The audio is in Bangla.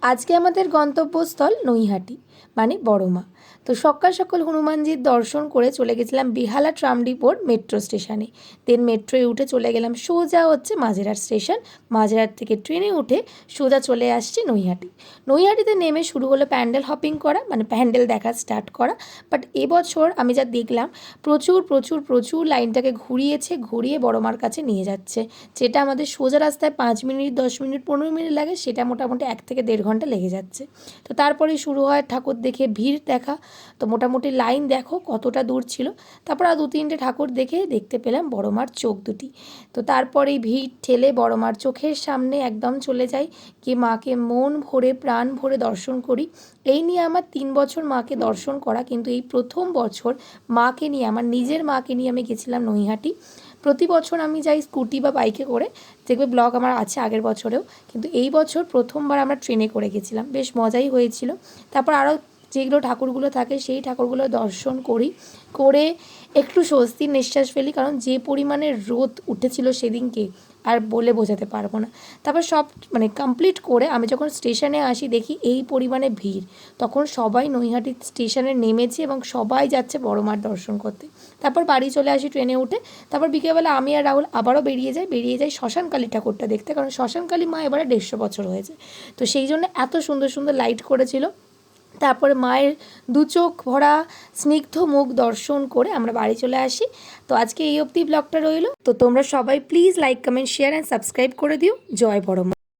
আজকে আমাদের গন্তব্যস্থল নৈহাটি মানে বড়মা। তো সকাল সকাল হনুমানজির দর্শন করে চলে গেছিলাম বেহালা ট্রাম ডিপোর মেট্রো স্টেশনে। দেন মেট্রোয় উঠে চলে গেলাম সোজা হচ্ছে মাঝেরহাট স্টেশন। মাঝেরহাট থেকে ট্রেনে উঠে সোজা চলে আসছি নৈহাটি। নৈহাটিতে নেমে শুরু হলো প্যান্ডেল হপিং করা, মানে প্যান্ডেল দেখা স্টার্ট করা। বাট এবছর আমি যা দেখলাম প্রচুর প্রচুর প্রচুর লাইনটাকে ঘুরিয়ে বড়মার কাছে নিয়ে যাচ্ছে। যেটা আমাদের সোজা রাস্তায় 5 মিনিট 10 মিনিট 15 মিনিট লাগে, সেটা মোটামুটি 1 থেকে 1.5 ঘন্টা লেগে যাচ্ছে। তো তারপরে শুরু হয় ঠাকুর দেখে ভিড় দেখা। তো মোটামুটি লাইন দেখো কতটা দূর ছিল। তারপর আর 2-3টে ঠাকুর দেখতে পেলাম বড়মার চোখ দুটি। তো তারপরেই ভিড় ঠেলে বড়মার চোখের সামনে একদম চলে যাই, গিয়ে মাকে মন ভরে প্রাণ ভরে দর্শন করি। এই নিয়ে আমার 3 বছর মাকে দর্শন করা, কিন্তু এই প্রথম বছর মাকে নিয়ে, আমার নিজের মাকে নিয়ে আমি গেছিলাম নৈহাটি। প্রতি বছর আমি যাই স্কুটি বা বাইকে করে, দেখবে ব্লগ আমার আছে আগের বছরেও, কিন্তু এই বছর প্রথমবার আমরা ট্রেনে করে গেছিলাম, বেশ মজাই হয়েছিল। তারপর আরও যেগুলো ঠাকুরগুলো থাকে সেই ঠাকুরগুলো দর্শন করে একটু স্বস্তির নিঃশ্বাস ফেলি, কারণ যে পরিমাণে রোদ উঠেছিল সেদিনকে আর বলে বোঝাতে পারবো না। তারপর সব মানে কমপ্লিট করে আমি যখন স্টেশনে আসি দেখি এই পরিমাণে ভিড়, তখন সবাই নৈহাটি স্টেশনে নেমেছে এবং সবাই যাচ্ছে বড়মার দর্শন করতে। তারপর বাড়ি চলে আসি ট্রেনে উঠে। তারপর বিকেলবেলা আমি আর রাহুল আবারও বেরিয়ে যাই শ্মশানকালী ঠাকুরটা দেখতে, কারণ শ্মশানকালী মা এবারে 150 বছর হয়েছে। তো সেই জন্য এত সুন্দর সুন্দর লাইট করেছিল। তারপরে মায়ের দু চোখ ভরা স্নিগ্ধ মুখ দর্শন করে আমরা বাড়ি চলে আসি। তো আজকে এই অবধি ব্লগটা রইল। তো তোমরা সবাই please like comment share and subscribe করে দিও। জয় বড়মা।